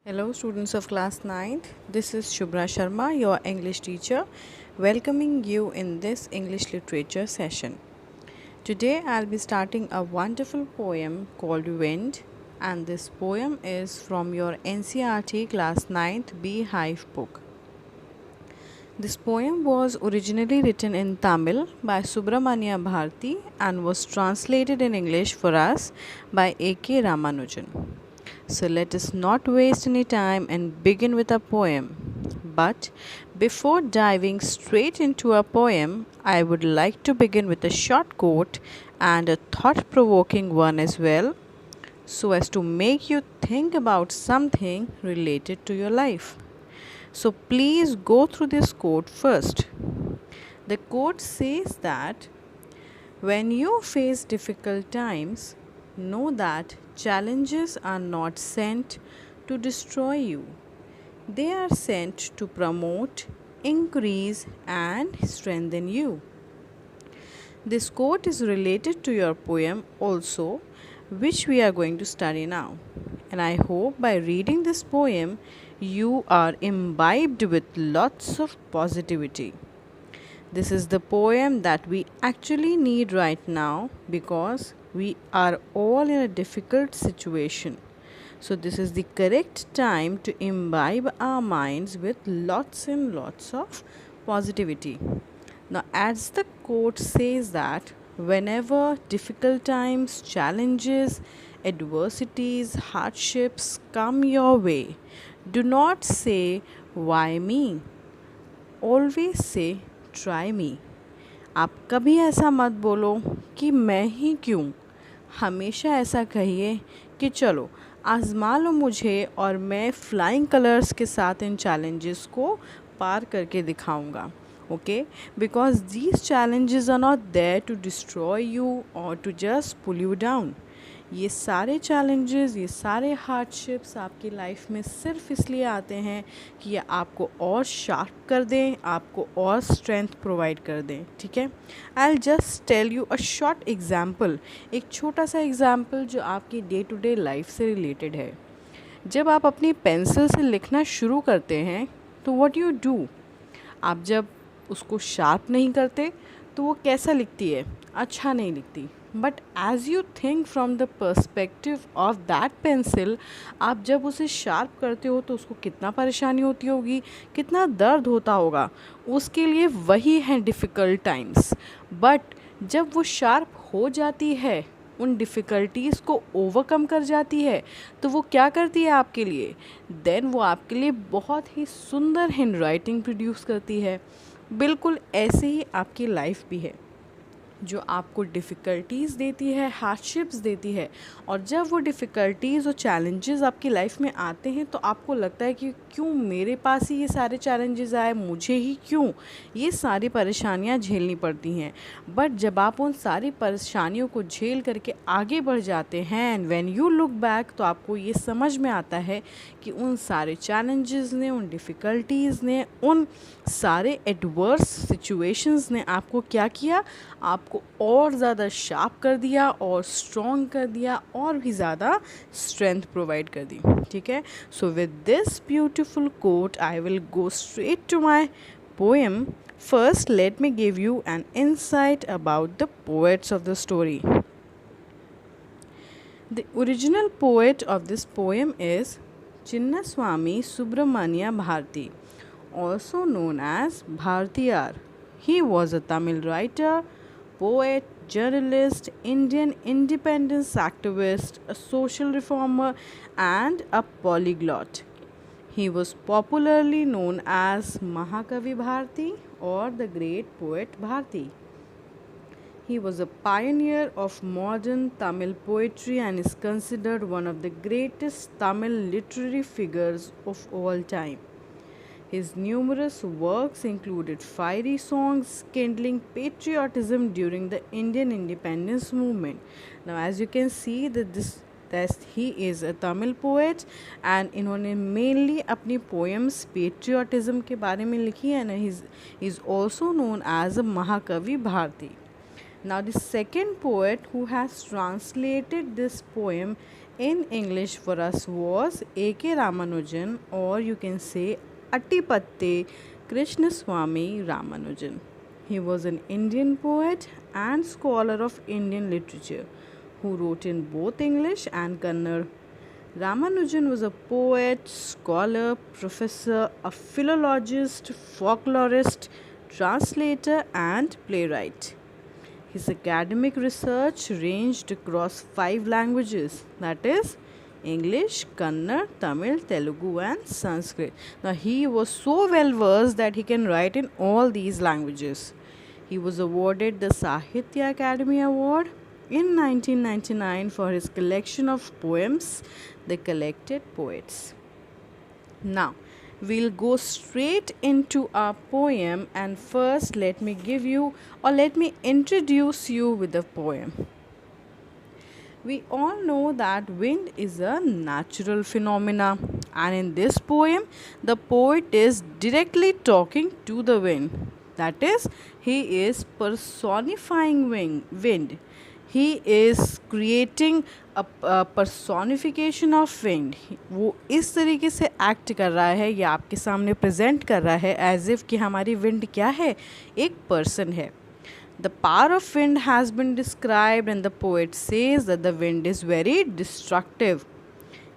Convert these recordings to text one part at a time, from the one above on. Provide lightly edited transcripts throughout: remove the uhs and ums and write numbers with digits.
Hello, students of class 9th. This is Shubhra Sharma, your English teacher, welcoming you in this English literature session. Today, I'll be starting a wonderful poem called Wind, and this poem is from your NCRT class 9th Beehive book. This poem was originally written in Tamil by Subramania Bharti and was translated in English for us by A.K. Ramanujan. So let us not waste any time and begin with a poem. But before diving straight into a poem, I would like to begin with a short quote and a thought provoking one as well, so as to make you think about something related to your life. So please go through this quote first. The quote says that when you face difficult times, know that challenges are not sent to destroy you. They are sent to promote, increase, and strengthen you. This quote is related to your poem also, which we are going to study now. And I hope by reading this poem, you are imbibed with lots of positivity. This is the poem that we actually need right now because we are all in a difficult situation. So, this is the correct time to imbibe our minds with lots and lots of positivity. Now, as the quote says, that whenever difficult times, challenges, adversities, hardships come your way, do not say, why me? Always say, try me. आप कभी ऐसा मत बोलो कि मैं ही क्यों, हमेशा ऐसा कहिए कि चलो आजमा लो मुझे और मैं फ्लाइंग कलर्स के साथ इन चैलेंजेस को पार करके दिखाऊंगा. Okay, because these challenges are not there to destroy you or to just pull you down. ये सारे चैलेंजेस, ये सारे हार्डशिप्स आपकी लाइफ में सिर्फ इसलिए आते हैं कि ये आपको और शार्प कर दें, आपको और स्ट्रेंथ प्रोवाइड कर दें. ठीक है, I will just tell you a short example, एक छोटा सा एग्जाम्पल जो आपकी डे टू डे लाइफ से रिलेटेड है. जब आप अपनी पेंसिल से लिखना शुरू करते हैं तो व्हाट यू डू, आप जब उसको शार्प नहीं करते तो वो कैसा लिखती है, अच्छा नहीं लिखती. But as you think from the perspective of that pencil, आप जब उसे शार्प करते हो तो उसको कितना परेशानी होती होगी, कितना दर्द होता होगा. उसके लिए वही है डिफ़िकल्ट टाइम्स. बट जब वो शार्प हो जाती है, उन डिफ़िकल्टीज़ को ओवरकम कर जाती है, तो वो क्या करती है आपके लिए, देन वो आपके लिए बहुत ही सुंदर हैंड राइटिंग प्रोड्यूस करती है. बिल्कुल ऐसे ही आपकी लाइफ भी है, जो आपको डिफ़िकल्टीज़ देती है, हार्डशिप्स देती है. और जब वो डिफ़िकल्टीज़ और चैलेंजेस आपकी लाइफ में आते हैं तो आपको लगता है कि क्यों मेरे पास ही ये सारे चैलेंजेस आए, मुझे ही क्यों ये सारी परेशानियां झेलनी पड़ती हैं. बट जब आप उन सारी परेशानियों को झेल करके आगे बढ़ जाते हैं, and when you look back, तो आपको ये समझ में आता है कि उन सारे चैलेंजेस ने, उन डिफ़िकल्टीज़ ने, उन सारे एडवर्स सिचुएशंस ने आपको क्या किया, आपको और ज़्यादा शार्प कर दिया और स्ट्रॉन्ग कर दिया और भी ज़्यादा स्ट्रेंथ प्रोवाइड कर दी. ठीक है, so with this beautiful quote I will go straight to my poem. First, let me give you an insight about the poets of the story. The original poet of this poem is Chinnaswamy Subramania Bharti, also known as Bhartiyar. He was a Tamil writer, poet, journalist, Indian independence activist, a social reformer, and a polyglot. He was popularly known as Mahakavi Bharti or the Great Poet Bharti. He was a pioneer of modern Tamil poetry and is considered one of the greatest Tamil literary figures of all time. His numerous works included fiery songs kindling patriotism during the Indian independence movement. Now, as you can see that he is a Tamil poet and इन्होंने mainly अपनी poems patriotism के बारे में लिखी है, and he is also known as a Mahakavi Bharti. Now, the second poet who has translated this poem in English for us was A.K. Ramanujan, or you can say Attipatte Krishnaswamy Ramanujan. He was an Indian poet and scholar of Indian literature who wrote in both English and Kannada. Ramanujan was a poet, scholar, professor, a philologist, folklorist, translator, and playwright. His academic research ranged across 5 languages, that is, English, Kannada, Tamil, Telugu, and Sanskrit. Now, he was so well versed that he can write in all these languages. He was awarded the Sahitya Academy Award in 1999 for his collection of poems, The Collected Poets. Now, we'll go straight into our poem, and first let me introduce you with the poem. We all know that wind is a natural phenomena, and in this poem the poet is directly talking to the wind. That is, he is personifying wind. He is creating a personification of wind. वो इस तरीके से act कर रहा है या आपके सामने प्रेजेंट कर रहा है एज इफ़ कि हमारी विंड क्या है, एक पर्सन है. The power of wind has been described, and the poet says that the wind is very destructive.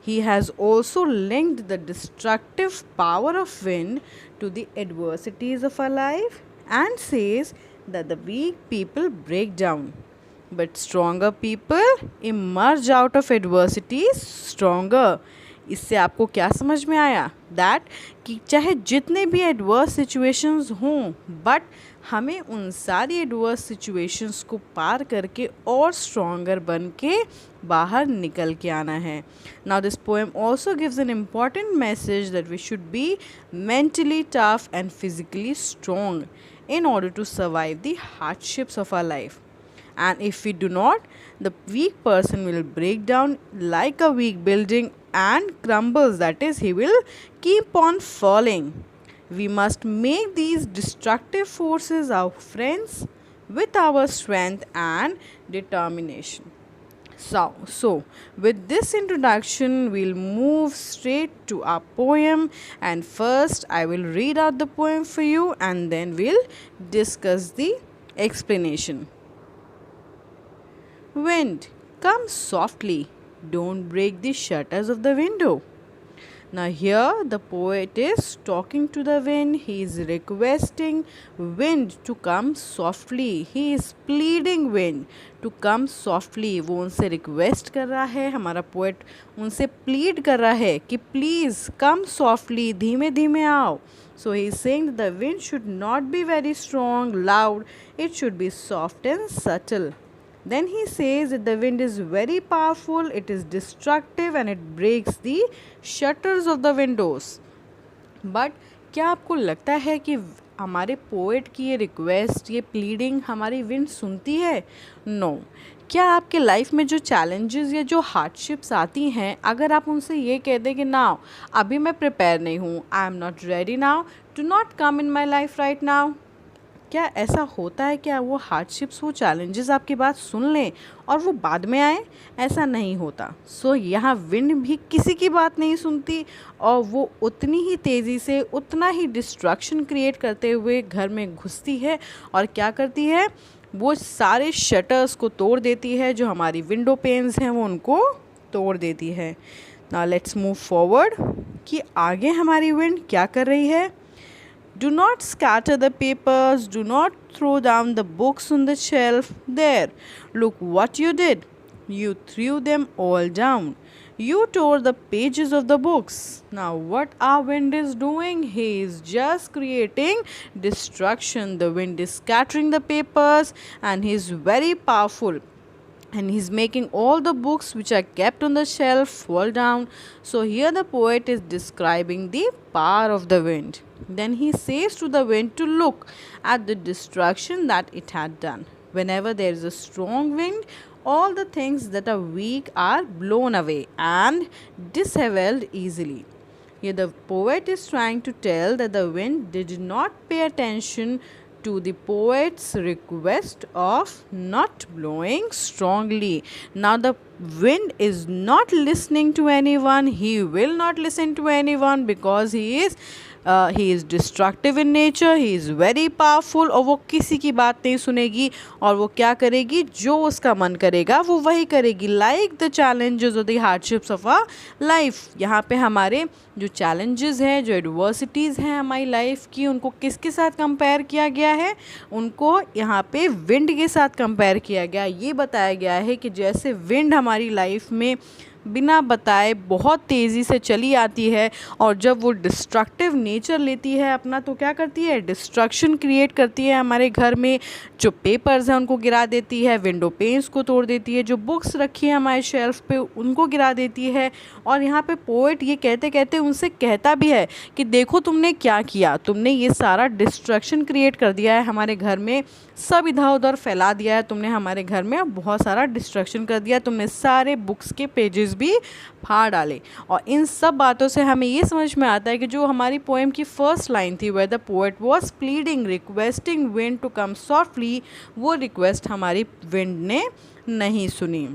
He has also linked the destructive power of wind to the adversities of our life and says that the weak people break down, but stronger people emerge out of adversity stronger. इससे आपको क्या समझ में आया? That कि चाहे जितने भी एडवर्स सिचुएशंस हों, बट हमें उन सारी एडवर्स सिचुएशंस को पार करके और स्ट्रॉन्गर बन के बाहर निकल के आना है. Now this poem also gives an important message that we should be mentally tough and physically strong in order to survive the hardships of our life. And if we do not, the weak person will break down like a weak building and crumbles, that is, he will keep on falling. We must make these destructive forces our friends with our strength and determination. So, with this introduction, we'll move straight to our poem, and first I will read out the poem for you and then we'll discuss the explanation. Wind, come softly, don't break the shutters of the window. Now here the poet is talking to the wind. He is requesting wind to come softly. He is pleading wind to come softly. वो उनसे request कर रहा है, हमारा poet उनसे plead कर रहा है कि प्लीज़ कम सॉफ्टली, धीमे धीमे आओ. So he is saying that the wind should not be very strong, loud. It should be soft and subtle. Then he says that the wind is very powerful, it is destructive and it breaks the shutters of the windows. But क्या आपको लगता है कि हमारे poet की ये request, ये pleading हमारी विंड सुनती है? नो. क्या आपके लाइफ में जो चैलेंजेस या जो हार्डशिप्स आती हैं, अगर आप उनसे ये कह दें कि नाउ अभी मैं प्रिपेयर नहीं हूँ, I am not ready now, do not come in my life right now, क्या ऐसा होता है? क्या वो हार्डशिप्स, वो चैलेंजेस आपकी बात सुन लें और वो बाद में आए? ऐसा नहीं होता. सो यहाँ विंड भी किसी की बात नहीं सुनती और वो उतनी ही तेज़ी से, उतना ही डिस्ट्रक्शन क्रिएट करते हुए घर में घुसती है और क्या करती है? वो सारे शटर्स को तोड़ देती है, जो हमारी विंडो पेन्स हैं वो उनको तोड़ देती है. नाउ लेट्स मूव फॉरवर्ड कि आगे हमारी विंड क्या कर रही है. Do not scatter the papers, do not throw down the books on the shelf. There, look what you did. You threw them all down. You tore the pages of the books. Now, what our wind is doing? He is just creating destruction. The wind is scattering the papers and he is very powerful. And he's making all the books which are kept on the shelf fall down. So here the poet is describing the power of the wind. Then he says to the wind to look at the destruction that it had done. Whenever there is a strong wind, all the things that are weak are blown away and disheveled easily. Here the poet is trying to tell that the wind did not pay attention to the poet's request of not blowing strongly. Now the wind is not listening to anyone. He will not listen to anyone because he is destructive in nature. He is very powerful. और वो किसी की बात नहीं सुनेगी और वो क्या करेगी, जो उसका मन करेगा वो वही करेगी. लाइक द चैलेंजेस और the hardships of a life. यहाँ पे हमारे जो चैलेंजेस हैं, जो एडवर्सिटीज़ हैं हमारी लाइफ की, उनको किसके साथ कंपेयर किया गया है? उनको यहाँ पे विंड के साथ कंपेयर किया गया. ये बताया गया है कि जैसे विंड हमारी लाइफ में बिना बताए बहुत तेज़ी से चली आती है और जब वो डिस्ट्रक्टिव नेचर लेती है अपना, तो क्या करती है, डिस्ट्रक्शन क्रिएट करती है हमारे घर में. जो पेपर्स हैं उनको गिरा देती है, विंडो पेन्स को तोड़ देती है, जो बुक्स रखी है हमारे शेल्फ पे उनको गिरा देती है. और यहाँ पे पोएट ये कहते कहते उनसे कहता भी है कि देखो तुमने क्या किया, तुमने ये सारा डिस्ट्रक्शन क्रिएट कर दिया है हमारे घर में, सब इधर उधर फैला दिया है तुमने हमारे घर में, बहुत सारा डिस्ट्रक्शन कर दिया, तुमने सारे बुक्स के पेजेस भी फाड़ डाले. और इन सब बातों से हमें ये समझ में आता है कि जो हमारी पोएम की फर्स्ट लाइन थी, where the poet was pleading requesting wind to come softly, वो रिक्वेस्ट हमारी विंड ने नहीं सुनी.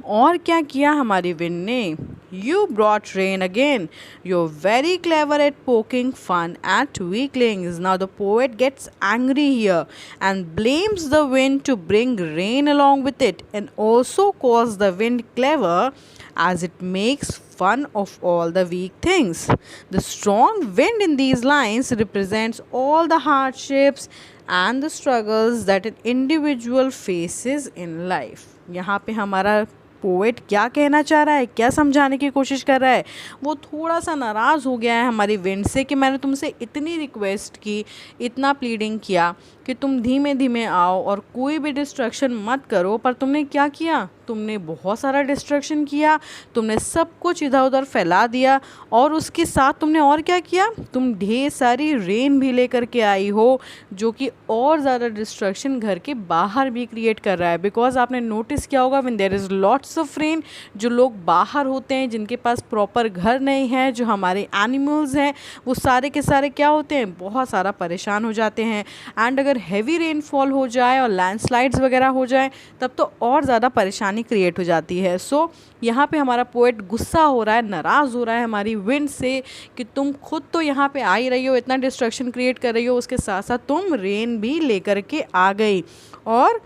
और क्या किया हमारी विंड ने? You brought rain again. You're very clever at poking fun at weaklings. Now the poet gets angry here and blames the wind to bring rain along with it, and also calls the wind clever as it makes fun of all the weak things. The strong wind in these lines represents all the hardships and the struggles that an individual faces in life. यहाँ पे हमारा poet क्या कहना चाह रहा है, क्या समझाने की कोशिश कर रहा है? वो थोड़ा सा नाराज़ हो गया है हमारी विंड से कि मैंने तुमसे इतनी रिक्वेस्ट की, इतना प्लीडिंग किया कि तुम धीमे धीमे आओ और कोई भी डिस्ट्रक्शन मत करो, पर तुमने क्या किया, तुमने बहुत सारा डिस्ट्रक्शन किया, तुमने सब कुछ इधर उधर फैला दिया. और उसके साथ तुमने और क्या किया, तुम ढेर सारी रेन भी लेकर के आई हो, जो कि और ज़्यादा डिस्ट्रक्शन घर के बाहर भी क्रिएट कर रहा है. बिकॉज आपने नोटिस किया होगा, when there is lots of rain, जो लोग बाहर होते हैं, जिनके पास प्रॉपर घर नहीं है, जो हमारे एनिमल्स हैं, वो सारे के सारे क्या होते हैं, बहुत सारा परेशान हो जाते हैं. एंड अगर हैवी रेनफॉल हो जाए और लैंडस्लाइड्स वगैरह हो जाए, तब तो और ज़्यादा परेशानी क्रिएट हो जाती है. सो यहाँ पे हमारा पोएट गुस्सा हो रहा है, नाराज़ हो रहा है हमारी विंड से कि तुम खुद तो यहाँ पे आ ही रही हो, इतना डिस्ट्रक्शन क्रिएट कर रही हो, उसके साथ साथ तुम रेन भी लेकर के आ गई. और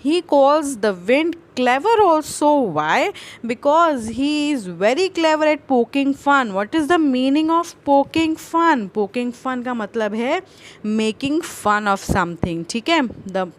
he calls the wind clever also. Why? Because he is very clever at poking fun. What is the meaning of poking fun? Poking fun का मतलब है making fun of something. ठीक है, the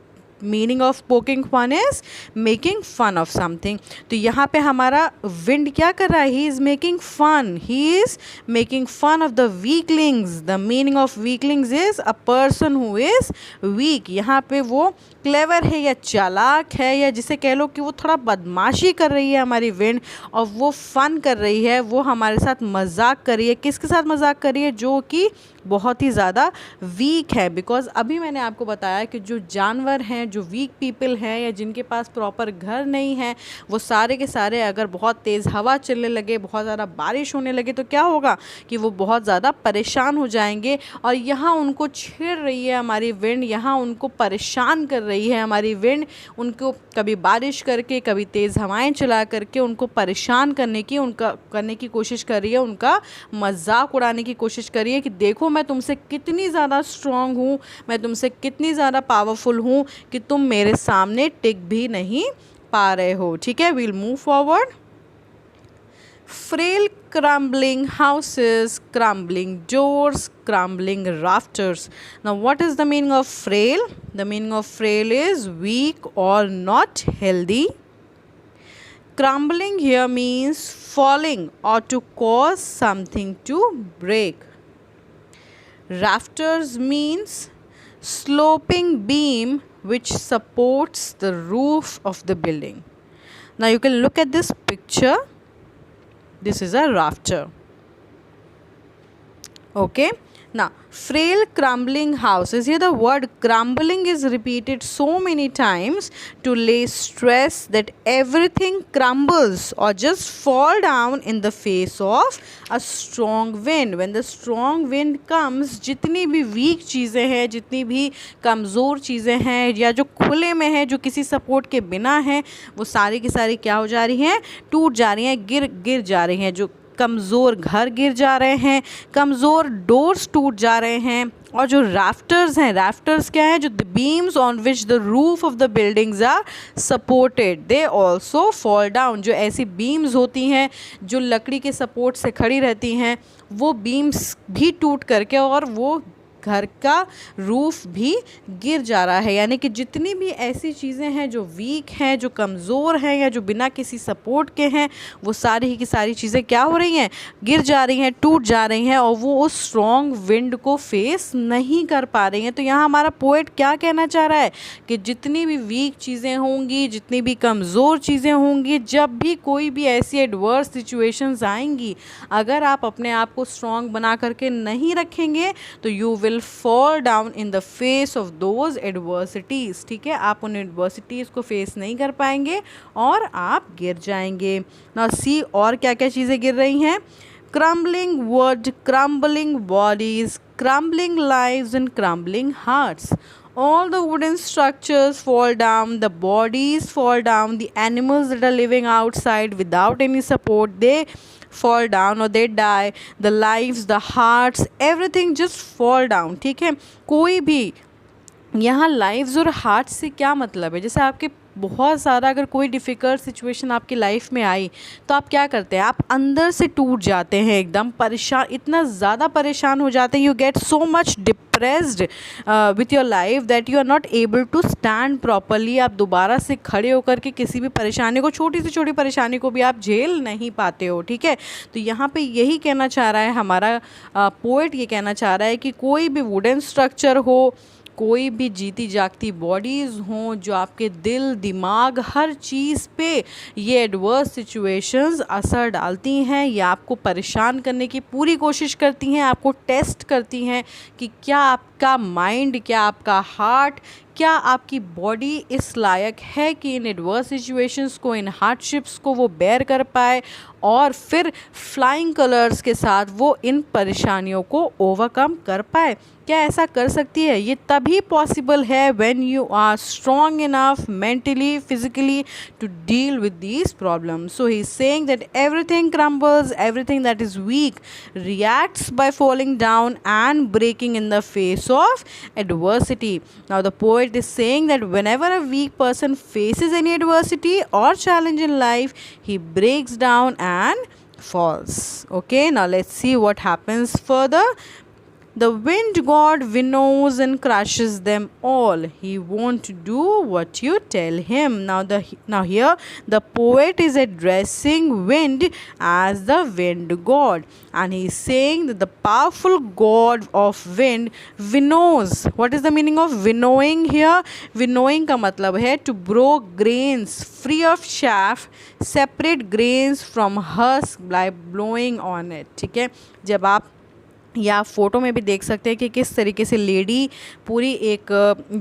meaning of poking fun is making fun of something. तो यहाँ पे हमारा wind क्या कर रहा है, he is making fun, he is making fun of the weaklings. The meaning of weaklings is a person who is weak. यहाँ पे वो क्लेवर है या चालाक है, या जिसे कह लो कि वो थोड़ा बदमाशी कर रही है हमारी विंड, और वो फ़न कर रही है, वो हमारे साथ मजाक कर रही है. किसके साथ मजाक कर रही है? जो कि बहुत ही ज़्यादा वीक है. बिकॉज अभी मैंने आपको बताया कि जो जानवर हैं, जो वीक पीपल हैं, या जिनके पास प्रॉपर घर नहीं है, वो सारे के सारे अगर बहुत तेज़ हवा चलने लगे, बहुत ज़्यादा बारिश होने लगे, तो क्या होगा कि वो बहुत ज़्यादा परेशान हो जाएंगे. और यहाँ उनको छेड़ रही है हमारी विंड, यहाँ उनको परेशान कर रही है हमारी विंड. उनको कभी बारिश करके, कभी तेज़ हवाएं चला करके उनको परेशान करने की कोशिश कर रही है, उनका मजाक उड़ाने की कोशिश कर रही है कि देखो मैं तुमसे कितनी ज़्यादा स्ट्रॉन्ग हूँ, मैं तुमसे कितनी ज़्यादा पावरफुल हूँ कि तुम मेरे सामने टिक भी नहीं पा रहे हो. ठीक है, we'll move forward. Frail crumbling houses, crumbling doors, crumbling rafters. Now what is the meaning of frail? The meaning of frail is weak or not healthy. Crumbling here means falling or to cause something to break. Rafters means sloping beam which supports the roof of the building. Now you can look at this picture. This is a rafter. Okay, Now, frail crumbling houses. Here the word crumbling is repeated so many times to lay stress that everything crumbles or just fall down in the face of a strong wind. When the strong wind comes, जितनी भी weak चीज़ें हैं, जितनी भी कमज़ोर चीज़ें हैं या जो खुले में है, जो किसी सपोर्ट के बिना हैं, वो सारी की सारी क्या हो जा रही हैं, टूट जा रही हैं, गिर जा रही हैं। जो कमज़ोर घर गिर जा रहे हैं, कमज़ोर डोर्स टूट जा रहे हैं, और जो राफ्टर्स हैं, राफ्टर्स क्या है, जो the beams on which the roof of the buildings are supported, they also fall down. जो ऐसी बीम्स होती हैं जो लकड़ी के सपोर्ट से खड़ी रहती हैं, वो बीम्स भी टूट करके और वो घर का रूफ भी गिर जा रहा है। यानी कि जितनी भी ऐसी चीज़ें हैं जो वीक हैं, जो कमज़ोर हैं या जो बिना किसी सपोर्ट के हैं, वो सारी की सारी चीज़ें क्या हो रही हैं, गिर जा रही हैं, टूट जा रही हैं, और वो उस स्ट्रॉन्ग विंड को फेस नहीं कर पा रही हैं। तो यहाँ हमारा पोएट क्या कहना चाह रहा है कि जितनी भी वीक चीज़ें होंगी, जितनी भी कमज़ोर चीज़ें होंगी, जब भी कोई भी ऐसी एडवर्स सिचुएशंस आएंगी, अगर आप अपने आप को स्ट्रॉन्ग बना करके नहीं रखेंगे तो you will fall down in the face of those adversities। ठीक है, आप उन एडवर्सिटीज़ को फेस नहीं कर पाएंगे और आप गिर जाएंगे। Now see और क्या क्या चीज़ें गिर रही हैं, crumbling wood, crumbling bodies, crumbling lives and crumbling hearts। All the wooden structures fall down, the bodies fall down, the animals that are living outside without any support, they fall down or they die, the lives, the hearts, everything just fall down। ठीक है, कोई भी यहाँ lives और hearts से क्या मतलब है, जैसे आपके बहुत सारा अगर कोई डिफ़िकल्ट सिचुएशन आपकी लाइफ में आई तो आप क्या करते हैं, आप अंदर से टूट जाते हैं, एकदम परेशान, इतना ज़्यादा परेशान हो जाते हैं, you get so much depressed with your life that you are not able to stand properly. आप दोबारा से खड़े होकर के किसी भी परेशानी को, छोटी से छोटी परेशानी को भी आप झेल नहीं पाते हो। ठीक है, तो यहाँ पे यही कहना चाह रहा है हमारा पोएट, ये कहना चाह रहा है कि कोई भी वुडन स्ट्रक्चर हो, कोई भी जीती जागती बॉडीज़ हों, जो आपके दिल, दिमाग, हर चीज़ पे ये एडवर्स सिचुएशंस असर डालती हैं, या आपको परेशान करने की पूरी कोशिश करती हैं, आपको टेस्ट करती हैं कि क्या आपका माइंड, क्या आपका हार्ट, क्या आपकी बॉडी इस लायक है कि इन एडवर्स सिचुएशंस को, इन हार्डशिप्स को वो बेयर कर पाए और फिर फ्लाइंग कलर्स के साथ वो इन परेशानियों को ओवरकम कर पाए। क्या ऐसा कर सकती है? ये तभी पॉसिबल है when you are strong enough mentally, physically to deal with these problems. So he is saying that everything crumbles, everything that is weak reacts by falling down and breaking in the face of adversity. Now the poet is saying that whenever a weak person faces any adversity or challenge in life, he breaks down and falls. Okay, now let's see what happens further. The wind god winnows and crushes them all. He won't do what you tell him. Now here the poet is addressing wind as the wind god, and he is saying that the powerful god of wind winnows. What is the meaning of winnowing here? Winnowing का मतलब है to blow grains free of chaff, separate grains from husk by blowing on it. ठीक है, जब आप या photo में भी देख सकते हैं कि किस तरीके से लेडी पूरी एक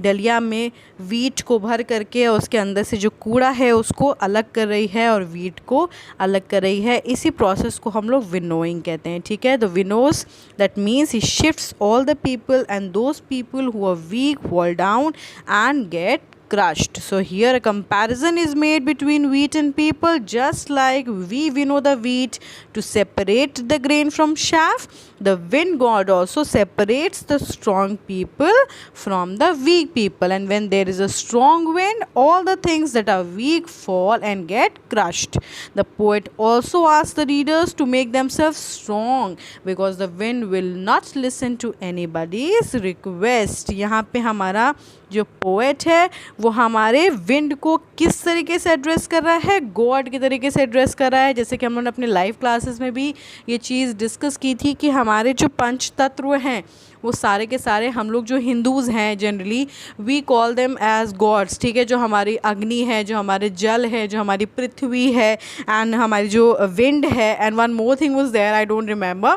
डलिया में वीट को भर करके उसके अंदर से जो कूड़ा है उसको अलग कर रही है और वीट को अलग कर रही है। इसी प्रोसेस को हम लोग विनोइंग कहते हैं। ठीक है, the winnows that means he shifts all the people and those people who are weak fall down and get crushed. So here a comparison is made between wheat and people, just like we winnow the wheat to separate the grain from chaff. The wind god also separates the strong people from the weak people, and when there is a strong wind, all the things that are weak fall and get crushed. The poet also asks the readers to make themselves strong because the wind will not listen to anybody's request. यहाँ पे हमारा जो poet है वो हमारे wind को किस तरीके से एड्रेस कर रहा है, गॉड के तरीके से एड्रेस कर रहा है। जैसे कि हम लोगों ने अपने लाइव क्लासेस में भी ये चीज़ डिस्कस की थी कि हमारे जो पंच तत्व हैं वो सारे के सारे, हम लोग जो हिंदूज़ हैं generally we call them as gods, ठीक है। जो हमारी अग्नि है, जो हमारे जल है, जो हमारी पृथ्वी है, एंड हमारी जो विंड है, and one more thing was there I don't remember,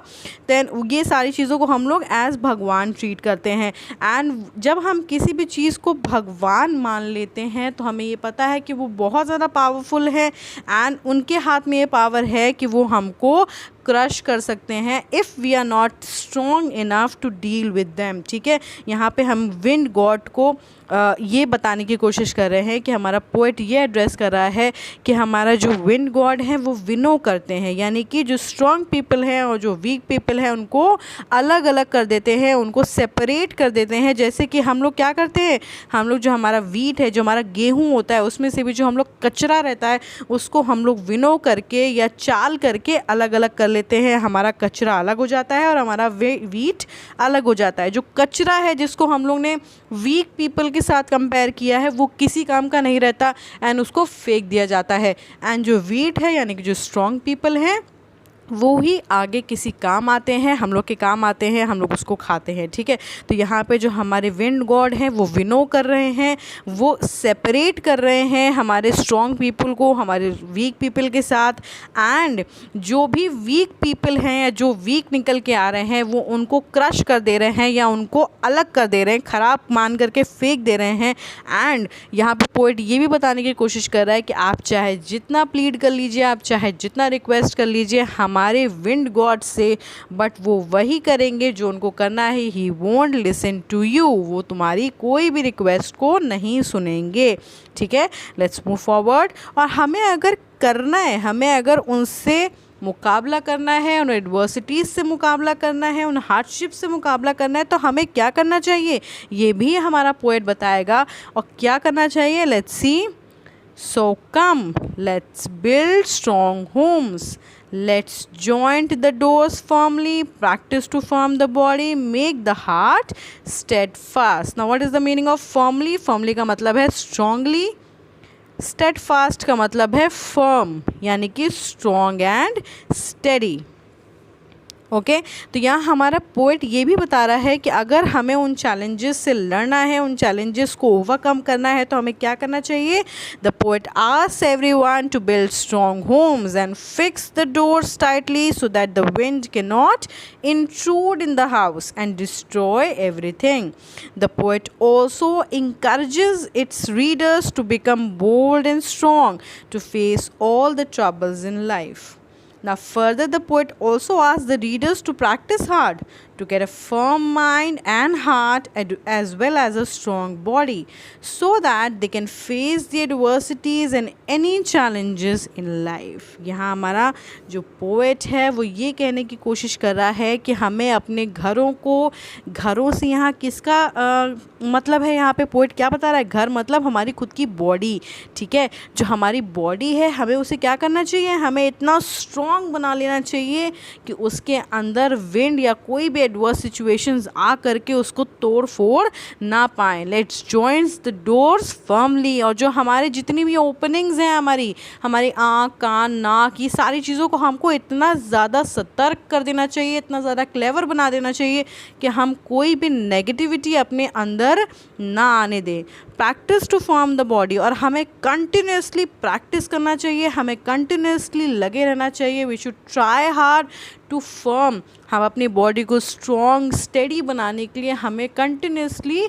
then ये सारी चीज़ों को हम लोग एज भगवान ट्रीट करते हैं। एंड जब हम किसी भी चीज़ को भगवान मान लेते हैं तो हमें ये पता है कि वो बहुत ज़्यादा पावरफुल है, एंड उनके हाथ में ये पावर है कि वो हमको क्रश कर सकते हैं if we are not strong enough to deal with them, ठीक है। यहाँ पे हम विंड गॉड को ये बताने की कोशिश कर रहे हैं कि हमारा पोएट ये एड्रेस कर रहा है कि हमारा जो विंड गॉड है वो विनो करते हैं, यानी कि जो स्ट्रॉन्ग पीपल हैं और जो वीक पीपल हैं उनको अलग अलग कर देते हैं, उनको सेपरेट कर देते हैं। जैसे कि हम लोग क्या करते हैं, हम लोग जो हमारा वीट है, जो हमारा गेहूँ होता है, उसमें से भी जो हम लोग कचरा रहता है उसको हम लोग विनो करके या चाल करके अलग अलग कर लेते हैं। हमारा कचरा अलग हो जाता है और हमारा वीट अलग हो जाता है। जो कचरा है जिसको हम लोग ने वीक पीपल के साथ कंपेयर किया है वो किसी काम का नहीं रहता एंड उसको फेंक दिया जाता है। एंड जो वीट है यानी कि जो स्ट्रॉन्ग पीपल हैं वो ही आगे किसी काम आते हैं, हम लोग के काम आते हैं, हम लोग उसको खाते हैं, ठीक है। तो यहाँ पे जो हमारे विंड गॉड हैं वो विनो कर रहे हैं, वो सेपरेट कर रहे हैं हमारे स्ट्रॉन्ग पीपल को हमारे वीक पीपल के साथ। एंड जो भी वीक पीपल हैं या जो वीक निकल के आ रहे हैं वो उनको क्रश कर दे रहे हैं या उनको अलग कर दे रहे हैं, ख़राब मान करके फेंक दे रहे हैं। एंड यहाँ पे पोएट ये भी बताने की कोशिश कर रहा है कि आप चाहे जितना प्लीड कर लीजिए, आप चाहे जितना रिक्वेस्ट कर लीजिए हमारे विंड गॉड से, बट वो वही करेंगे जो उनको करना है। He won't listen to you, वो तुम्हारी कोई भी रिक्वेस्ट को नहीं सुनेंगे, ठीक है। Let's move forward. और हमें अगर करना है, हमें अगर उनसे मुकाबला करना है, उन एडवर्सिटीज़ से मुकाबला करना है, उन हार्डशिप से मुकाबला करना है, तो हमें क्या करना चाहिए ये भी हमारा पोएट बताएगा। और क्या करना चाहिए, let's see. So come, let's build strong homes. Let's joint the doors firmly, practice to firm the body, make the heart steadfast. Now what is the meaning of firmly? Firmly का मतलब है strongly, steadfast का मतलब है firm, यानी कि strong and steady. Okay तो यहाँ हमारा पोएट ये भी बता रहा है कि अगर हमें उन चैलेंजेस से लड़ना है, उन चैलेंजेस को ओवरकम करना है तो हमें क्या करना चाहिए। The poet asks everyone to build strong homes and fix the doors tightly so that the wind can not intrude in the house and destroy everything. The poet also encourages its readers to become bold and strong to face all the troubles in life. Now further, the poet also asks the readers to practice hard to get a firm mind and heart as well as a strong body so that they can face the adversities and any challenges in life. यहाँ हमारा जो poet है वो ये कहने की कोशिश कर रहा है कि हमें अपने घरों से यहाँ किसका मतलब है, यहाँ पे पोएट क्या बता रहा है, घर मतलब हमारी खुद की बॉडी, ठीक है। जो हमारी बॉडी है हमें उसे क्या करना चाहिए, हमें इतना स्ट्रॉन्ग बना लेना चाहिए कि उसके अंदर विंड या कोई भी एडवर्स सिचुएशंस आ करके उसको तोड़ फोड़ ना पाए। Let's joint the doors firmly, और जो हमारे जितनी भी ओपनिंग्स हैं हमारी आँख कान नाक, ये सारी चीज़ों को हमको इतना ज़्यादा सतर्क कर देना चाहिए, इतना ज़्यादा क्लेवर बना देना चाहिए कि हम कोई भी नेगेटिविटी अपने अंदर ना आने दें। Practice to form the body, और हमें कंटिन्यूसली प्रैक्टिस करना चाहिए, हमें कंटिन्यूसली लगे रहना चाहिए। We should try hard to form, हम अपनी बॉडी को स्ट्रॉन्ग स्टेडी बनाने के लिए हमें कंटिन्यूसली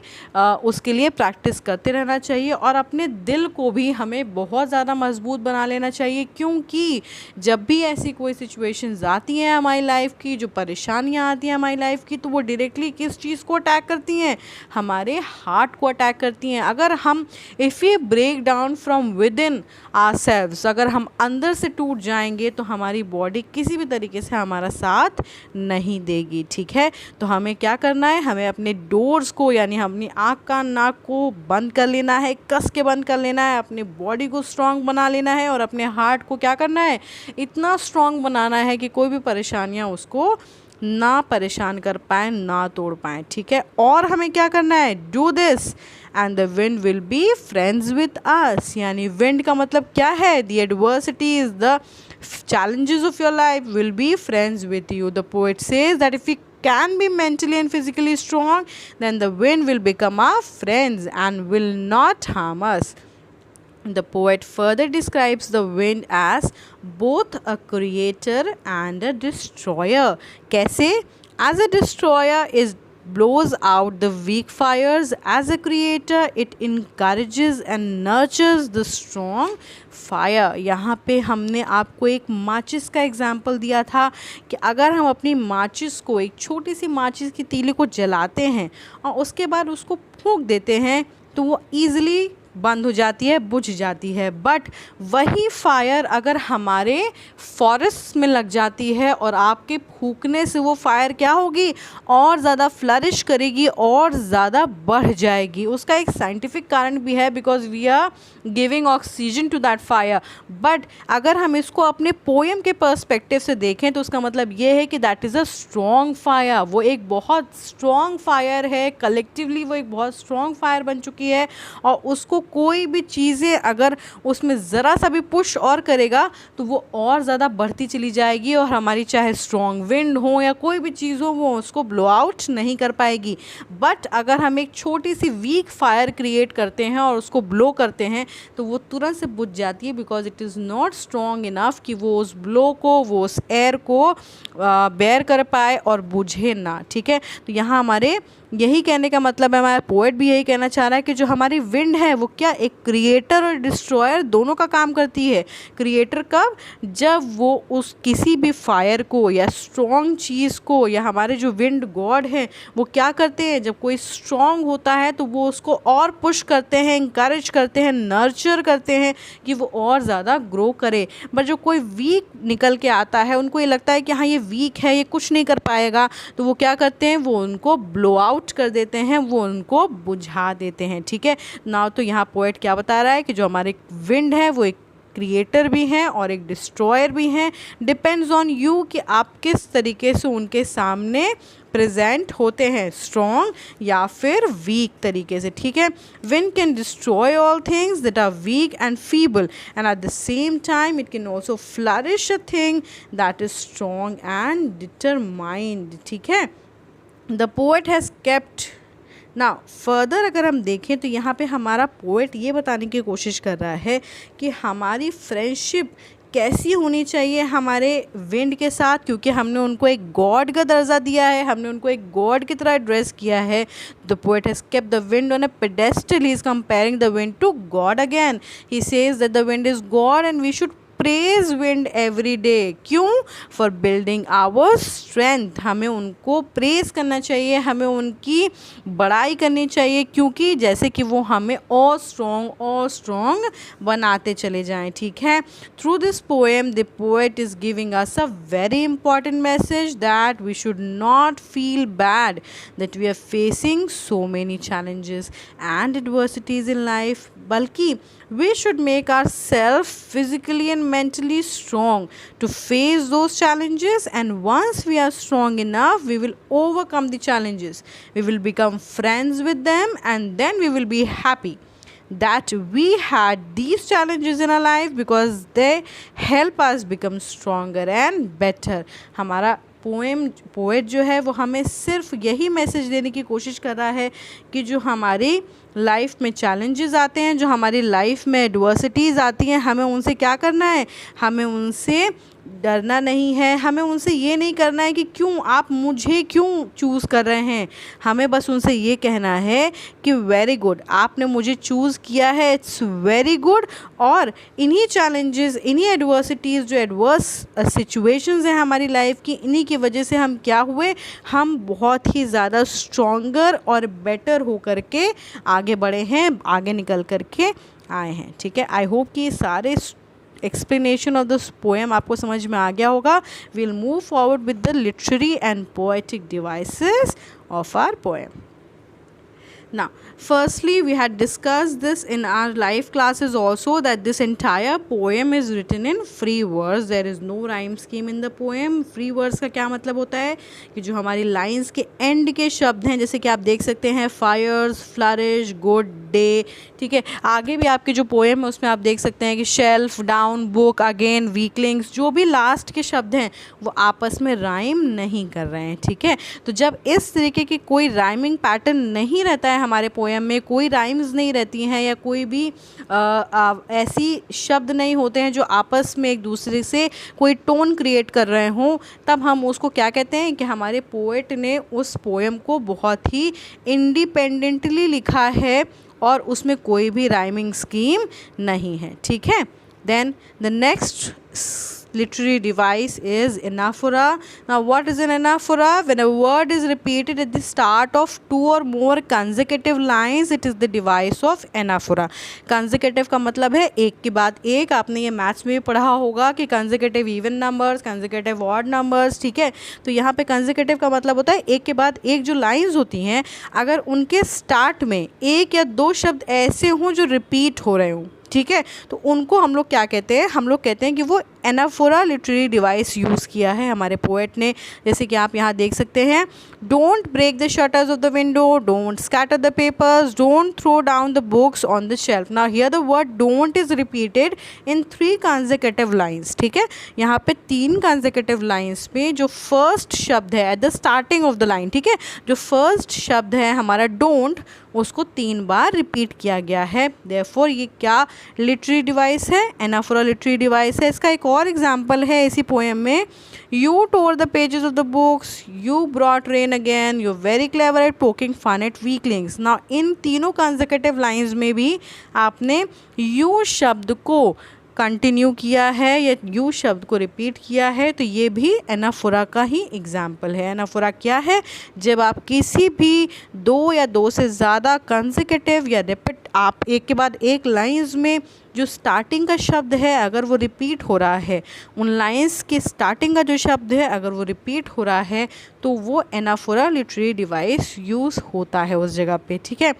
उसके लिए प्रैक्टिस करते रहना चाहिए। और अपने दिल को भी हमें बहुत ज़्यादा मजबूत बना लेना चाहिए, क्योंकि जब भी ऐसी कोई सिचुएशंस आती हैं हमारी लाइफ की, जो परेशानियाँ आती हैं हमारी लाइफ की, तो वो डायरेक्टली किस चीज़ को अटैक करती हैं, हमारे हार्ट को अटैक करती हैं। अगर हम if we break down from within ourselves, अगर हम अंदर से टूट जाएंगे तो हमारी बॉडी किसी भी तरीके से हमारा साथ नहीं देगी, ठीक है। तो हमें क्या करना है, हमें अपने डोर्स को यानी अपनी आँख कान नाक को बंद कर लेना है, कस के बंद कर लेना है, अपनी बॉडी को स्ट्रॉन्ग बना लेना है और अपने हार्ट को क्या करना है, इतना स्ट्रॉन्ग बनाना है कि कोई भी परेशानियाँ उसको ना परेशान कर पाए, ना तोड़ पाए, ठीक है। और हमें क्या करना है, do this and the wind will be friends with us. यानी विंड का मतलब क्या है, the adversities, the challenges of your life will be friends with you. The poet says that if we can be mentally and physically strong, then the wind will become our friends and will not harm us. The poet further describes the wind as both a creator and a destroyer. कैसे? As a destroyer is blows out the weak fires, as a creator it encourages and nurtures the strong fire. यहाँ पे हमने आपको एक माचिस का example दिया था कि अगर हम अपनी माचिस को, एक छोटी सी माचिस की तीली को जलाते हैं और उसके बाद उसको फूंक देते हैं तो वो ईज़िली बंद हो जाती है, बुझ जाती है। बट वही फायर अगर हमारे फॉरेस्ट में लग जाती है और आपके फूकने से वो फायर क्या होगी, और ज़्यादा फ्लरिश करेगी और ज़्यादा बढ़ जाएगी। उसका एक साइंटिफिक कारण भी है, because we are giving oxygen to that fire. But अगर हम इसको अपने पोएम के पर्सपेक्टिव से देखें तो उसका मतलब ये है कि that is a strong fire. वो एक बहुत स्ट्रॉन्ग फायर है, कलेक्टिवली वो एक बहुत स्ट्रॉन्ग फायर बन चुकी है, और उसको कोई भी चीज़ें अगर उसमें ज़रा सा भी पुश और करेगा तो वो और ज़्यादा बढ़ती चली जाएगी, और हमारी चाहे स्ट्रॉन्ग विंड हो या कोई भी चीज़ हो वो उसको ब्लो आउट नहीं कर पाएगी। बट अगर हम एक छोटी सी वीक फायर क्रिएट करते हैं और उसको ब्लो करते हैं तो वो तुरंत से बुझ जाती है, because it is not strong enough कि वो उस ब्लो को, वो उस एयर को बेयर कर पाए और बुझे ना, ठीक है। तो यहाँ हमारे यही कहने का मतलब है, हमारा पोएट भी यही कहना चाह रहा है कि जो हमारी विंड है वो क्या एक क्रिएटर और डिस्ट्रॉयर दोनों का काम करती है। क्रिएटर कब, जब वो उस किसी भी फायर को या स्ट्रॉन्ग चीज़ को, या हमारे जो विंड गॉड हैं वो क्या करते हैं, जब कोई स्ट्रॉन्ग होता है तो वो उसको और पुश करते हैं, इंकरेज करते हैं, नर्चर करते हैं कि वो और ज़्यादा ग्रो करे। बट जो कोई वीक निकल के आता है, उनको ये लगता है कि हाँ ये वीक है, ये कुछ नहीं कर पाएगा, तो वो क्या करते हैं, वो उनको ब्लो आउट कर देते हैं, वो उनको बुझा देते हैं, ठीक है ना। तो यहाँ पोएट क्या बता रहा है कि जो हमारे विंड है वो एक क्रिएटर भी हैं और एक डिस्ट्रॉयर भी हैं। डिपेंड्स ऑन यू कि आप किस तरीके से उनके सामने प्रेजेंट होते हैं, स्ट्रॉन्ग या फिर वीक तरीके से, ठीक है। Wind can destroy all things that are weak and feeble, and at the same time it can also flourish a thing that is strong and determined, ठीक है। द पोएट हैज़ केप्ट ना further. अगर हम देखें तो यहाँ पे हमारा पोएट ये बताने की कोशिश कर रहा है कि हमारी फ्रेंडशिप कैसी होनी चाहिए हमारे विंड के साथ, क्योंकि हमने उनको एक गॉड का दर्जा दिया है, हमने उनको एक गॉड की तरह एड्रेस किया है। The poet has kept the wind on a pedestal, he is comparing the wind to God again. He says that the wind is God and we should praise wind every day. क्यों? For building our strength. हमें उनको praise करना चाहिए, हमें उनकी बड़ाई करनी चाहिए, क्योंकि जैसे कि वो हमें और स्ट्रॉन्ग बनाते चले जाएं, ठीक है। Through this poem the poet is giving us a very important message that we should not feel bad that we are facing so many challenges and adversities in life, बल्कि we should make ourselves physically and mentally strong to face those challenges, and once we are strong enough we will overcome the challenges, we will become friends with them, and then we will be happy that we had these challenges in our life because they help us become stronger and better. हमारा poet जो है वो हमें सिर्फ यही message देने की कोशिश कर रहा है कि जो हमारी लाइफ में चैलेंजेस आते हैं, जो हमारी लाइफ में एडवर्सिटीज़ आती हैं, हमें उनसे क्या करना है, हमें उनसे डरना नहीं है, हमें उनसे ये नहीं करना है कि क्यों आप मुझे क्यों चूज़ कर रहे हैं। हमें बस उनसे ये कहना है कि वेरी गुड, आपने मुझे चूज़ किया है, इट्स वेरी गुड। और इन्हीं चैलेंजेस, इन्हीं एडवर्सिटीज़, जो एडवर्स सिचुएशंस हैं हमारी लाइफ की, इन्हीं की वजह से हम क्या हुए, हम बहुत ही ज़्यादा स्ट्रॉन्गर और बेटर हो कर के आगे बढ़े हैं, आगे निकल कर के आए हैं, ठीक है। आई होप कि सारे explanation of this poem आपको समझ में आ गया होगा. We'll move forward with the literary and poetic devices of our poem. Now, firstly, we had discussed this in our live classes also, that this entire poem is written in free verse. There is no rhyme scheme in the poem. Free verse का क्या मतलब होता है कि जो हमारी lines के and के शब्द हैं, जैसे कि आप देख सकते हैं फायर्स, फ्लरिश, गुड डे, ठीक है। आगे भी आपके जो पोएम है उसमें आप देख सकते हैं कि shelf, down, book, again, weaklings, जो भी लास्ट के शब्द हैं वो आपस में राइम नहीं कर रहे हैं, ठीक है। तो जब इस तरीके की कोई राइमिंग पैटर्न नहीं रहता है हमारे पोएम में, कोई राइम्स नहीं रहती हैं या कोई भी ऐसी शब्द नहीं होते हैं जो आपस में एक दूसरे से कोई टोन क्रिएट कर रहे हों, तब हम उसको क्या कहते हैं कि हमारे पोएट ने उस पोएम को बहुत ही इंडिपेंडेंटली लिखा है और उसमें कोई भी राइमिंग स्कीम नहीं है, ठीक है। Then the next literary device is anaphora. Now what is an anaphora? When a word is repeated at the start of two or more consecutive lines, it is the device of anaphora. consecutive का मतलब है एक के बाद एक। आपने ये maths में भी पढ़ा होगा कि consecutive even numbers, consecutive odd numbers, ठीक है। तो यहाँ पे consecutive का मतलब होता है एक के बाद एक जो लाइंस होती हैं, अगर उनके स्टार्ट में एक या दो शब्द ऐसे हों जो रिपीट हो रहे हों, ठीक है, तो उनको हम लोग क्या कहते हैं, हम लोग कहते हैं कि वो एनाफोरा लिटरेरी डिवाइस यूज़ किया है हमारे पोएट ने। जैसे कि आप यहाँ देख सकते हैं, don't break the shutters of the window, don't scatter the papers, don't throw down the books on the shelf. Now here the word don't is repeated in 3 consecutive lines, ठीक है। यहाँ पे 3 consecutive लाइन्स में जो first शब्द है at the starting of the line, ठीक है, जो फर्स्ट शब्द है हमारा डोंट, उसको 3 बार रिपीट किया गया है। देयरफॉर ये क्या लिटरेरी डिवाइस है, एनाफोरा लिटरेरी डिवाइस है। इसका एक और एग्जाम्पल है इसी पोएम में, you tore the pages of the books, you brought rain again, you very clever at poking fun at weaklings. Now in तीनों कंसेक्यूटिव लाइंस में भी आपने यू शब्द को कंटिन्यू किया है या यू शब्द को रिपीट किया है, तो ये भी एनाफोरा का ही एग्जाम्पल है। एनाफोरा क्या है, जब आप किसी भी 2 या 2 से ज़्यादा कंसेक्यूटिव या रिपीट, आप एक के बाद एक लाइंस में जो स्टार्टिंग का शब्द है अगर वो रिपीट हो रहा है, उन लाइंस के स्टार्टिंग का जो शब्द है अगर वो रिपीट हो रहा है, तो वो एनाफोरा लिटरेरी डिवाइस यूज़ होता है उस जगह पे, ठीक है।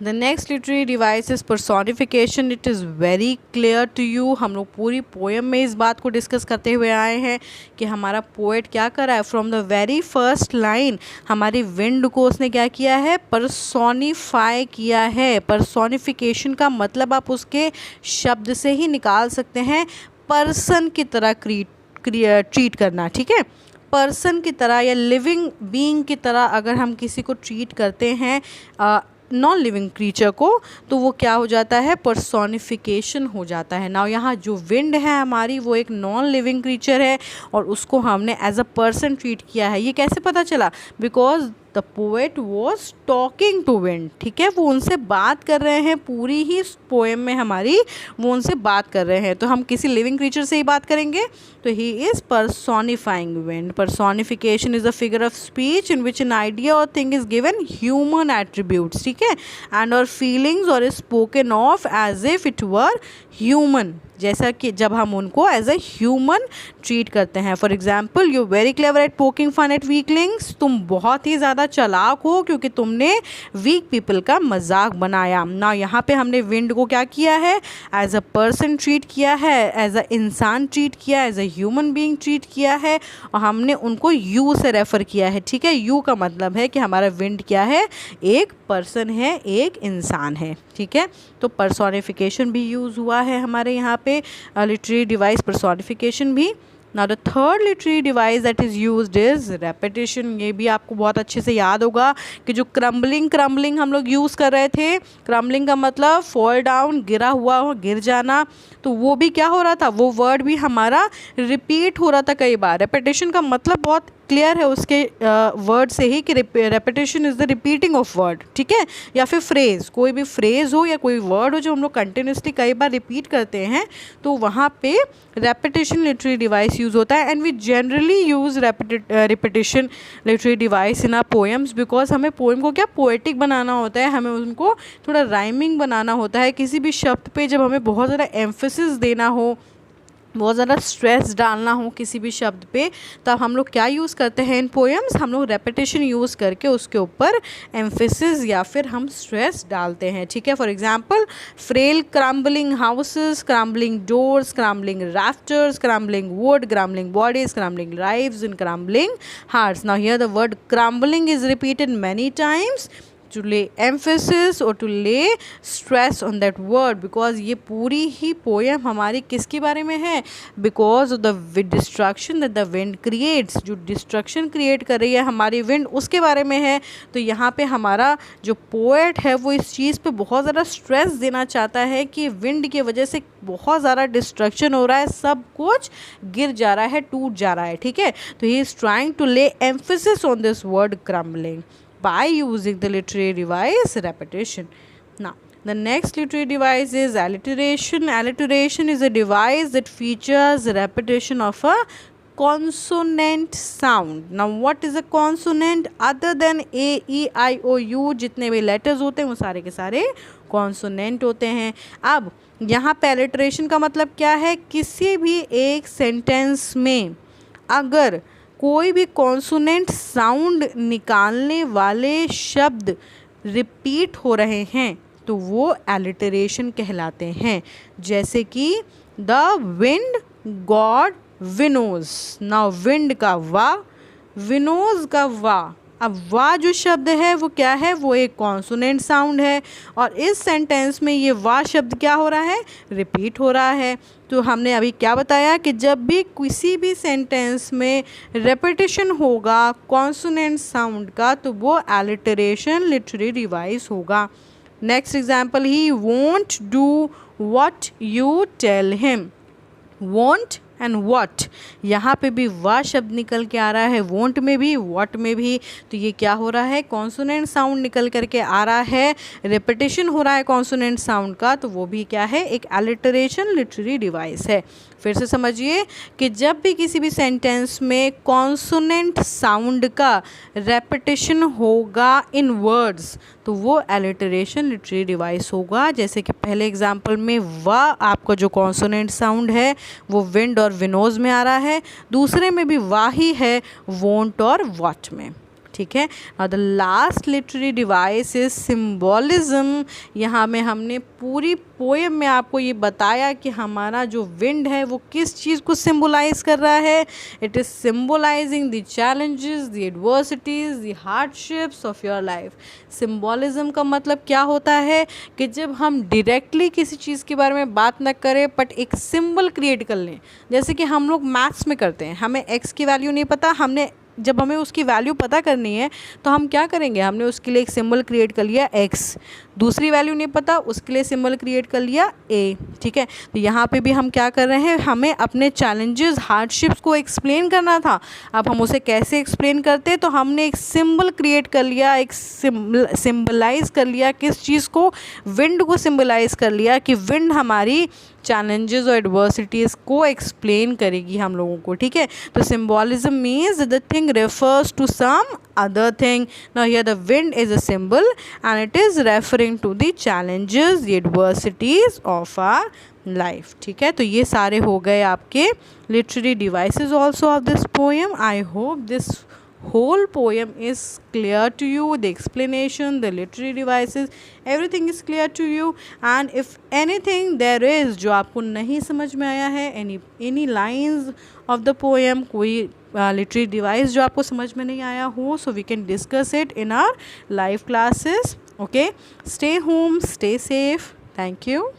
The next literary device is personification. It is very clear to you. हम लोग पूरी पोएम में इस बात को डिस्कस करते हुए आए हैं कि हमारा पोएट क्या कर रहा है, from the very first line हमारी विंड को उसने क्या किया है, पर्सोनिफाई किया है। पर्सोनिफिकेशन का मतलब आप उसके शब्द से ही निकाल सकते हैं, पर्सन की तरह ट्रीट करना, ठीक है। पर्सन की तरह या लिविंग बीइंग की तरह अगर हम किसी को ट्रीट करते हैं, नॉन लिविंग क्रीचर को, तो वो क्या हो जाता है, पर्सोनिफिकेशन हो जाता है। नाउ यहाँ जो विंड है हमारी वो एक नॉन लिविंग क्रीचर है और उसको हमने एज अ पर्सन ट्रीट किया है। ये कैसे पता चला, because the poet was talking to wind, ठीक है, वो उनसे बात कर रहे हैं, पूरी ही पोएम में हमारी वो उनसे बात कर रहे हैं। तो हम किसी लिविंग क्रीचर से ही बात करेंगे, तो he is personifying wind. Personification is a figure of speech in which an idea or thing is given human attributes, ठीक है, and or feelings or spoken of as if it were human, जैसा कि जब हम उनको as a human treat करते हैं। For example, you very clever at poking fun at weaklings, तुम बहुत ही ज़्यादा चालाक हो क्योंकि तुमने वीक पीपल का मजाक बनाया। ना यहाँ पे हमने विंड को क्या किया है, एज अ पर्सन ट्रीट किया है, एज अ इंसान ट्रीट किया, as a human being treat किया है, और हमने उनको यू से रेफ़र किया है, ठीक है। यू का मतलब है कि हमारा विंड क्या है, एक पर्सन है, एक इंसान है, ठीक है। तो पर्सोनिफिकेशन भी यूज़ हुआ है हमारे यहाँ पे, लिटरेरी डिवाइस पर्सोनिफिकेशन भी। Now the third literary device that is used is repetition. ये भी आपको बहुत अच्छे से याद होगा कि जो क्रम्बलिंग हम लोग यूज़ कर रहे थे, क्रम्बलिंग का मतलब फॉल डाउन, गिरा हुआ हो, गिर जाना, तो वो भी क्या हो रहा था, वो वर्ड भी हमारा रिपीट हो रहा था कई बार। रेपिटेशन का मतलब बहुत क्लियर है उसके वर्ड से ही कि repetition is the repeating of word, ठीक है, या फिर फ्रेज़, कोई भी फ्रेज़ हो या कोई वर्ड हो जो हम लोग कंटिन्यूसली कई बार रिपीट करते हैं, तो वहाँ पे रेपिटेशन लिटरेरी डिवाइस यूज़ होता है। And we generally use repetition literary device in our poems, because हमें पोएम को क्या पोएटिक बनाना होता है, हमें उनको थोड़ा राइमिंग बनाना होता है। किसी भी शब्द पे जब हमें बहुत ज़्यादा एम्फेसिस देना हो बहुत ज़्यादा स्ट्रेस डालना हो किसी भी शब्द पे, तब हम लोग क्या यूज़ करते हैं इन पोएम्स, हम लोग रेपिटेशन यूज़ करके उसके ऊपर एम्फेसिस या फिर हम स्ट्रेस डालते हैं, ठीक है। For example, frail crumbling houses, crumbling doors, crumbling rafters, crumbling wood, crumbling bodies, crumbling lives and crumbling hearts. Now here the word crumbling is repeated many times to lay emphasis or to lay stress on that word, because ये पूरी ही poem हमारी किसके बारे में है, because of the destruction that the wind creates, जो destruction create कर रही है हमारी wind उसके बारे में है। तो यहाँ पे हमारा जो poet है वो इस चीज़ पे बहुत ज़्यादा stress देना चाहता है कि wind की वजह से बहुत ज़्यादा destruction हो रहा है, सब कुछ गिर जा रहा है, टूट जा रहा है, ठीक है। तो he is trying to lay emphasis on this word crumbling by using the literary device repetition. Now, the next literary device is alliteration. Alliteration is a device that features repetition of a consonant sound. Now, what is a consonant? Other than A, E, I, O, U, जितने भी letters होते हैं वो सारे के सारे consonant होते हैं। अब यहाँ पे alliteration का मतलब क्या है, किसी भी एक sentence में अगर कोई भी कॉन्सोनेंट साउंड निकालने वाले शब्द रिपीट हो रहे हैं तो वो एलिटरेशन कहलाते हैं। जैसे कि the wind God winnows. Now wind का वा, विनोज का वा। अब वा जो शब्द है वो क्या है, वो एक कॉन्सोनेंट साउंड है और इस सेंटेंस में ये वा शब्द क्या हो रहा है, रिपीट हो रहा है। तो हमने अभी क्या बताया कि जब भी किसी भी सेंटेंस में रेपिटेशन होगा कॉन्सोनेंट साउंड का तो वो एलिटरेशन लिटरेरी डिवाइस होगा। Next example, he won't do what you tell him. Won't and what, यहाँ पे भी वा शब्द निकल के आ रहा है, वोंट में भी वॉट में भी। तो ये क्या हो रहा है, कॉन्सोनेंट साउंड निकल करके आ रहा है, रेपिटेशन हो रहा है कॉन्सोनेंट साउंड का, तो वो भी क्या है, एक एलिटरेशन लिटरेरी डिवाइस है। फिर से समझिए कि जब भी किसी भी सेंटेंस में कॉन्सोनेंट साउंड का रेपिटेशन होगा इन वर्ड्स तो वो एलिटरेशन लिटरेरी डिवाइस होगा। जैसे कि पहले एग्जांपल में वा आपका जो कॉन्सोनेंट साउंड है वो विंड और विनोज में आ रहा है, दूसरे में भी वा ही है, वोंट और वॉट में, ठीक है। The last literary device is symbolism. यहाँ में हमने पूरी पोएम में आपको ये बताया कि हमारा जो विंड है वो किस चीज़ को सिम्बोलाइज कर रहा है। It is symbolising the challenges, the adversities, the hardships of your life. Symbolism का मतलब क्या होता है कि जब हम डायरेक्टली किसी चीज़ के बारे में बात ना करें बट एक सिंबल क्रिएट कर लें। जैसे कि हम लोग मैथ्स में करते हैं, हमें एक्स की वैल्यू नहीं पता, जब हमें उसकी वैल्यू पता करनी है तो हम क्या करेंगे, हमने उसके लिए एक सिंबल क्रिएट कर लिया एक्स, दूसरी वैल्यू नहीं पता उसके लिए सिंबल क्रिएट कर लिया ए, ठीक है। तो यहाँ पे भी हम क्या कर रहे हैं, हमें अपने चैलेंजेस, हार्डशिप्स को एक्सप्लेन करना था। अब हम उसे कैसे एक्सप्लेन करते, तो हमने एक सिंबल क्रिएट कर लिया, एक सिंबलाइज कर लिया, किस चीज़ को, विंड को सिंबलाइज कर लिया कि विंड हमारी चैलेंजेस और एडवर्सिटीज़ को एक्सप्लेन करेगी हम लोगों को, ठीक है। तो symbolism means the thing refers to some other thing. Now here the wind is a symbol and it is referring to the challenges, the adversities of our life, ठीक है। तो ये सारे हो गए आपके literary devices also of this poem. I hope this whole poem is clear to you, the explanation, the literary devices, everything is clear to you. And if anything there is जो आपको नहीं समझ में आया है, any lines of the poem, कोई literary device जो आपको समझ में नहीं आया हो, so we can discuss it in our live classes. Okay, stay home, stay safe. Thank you.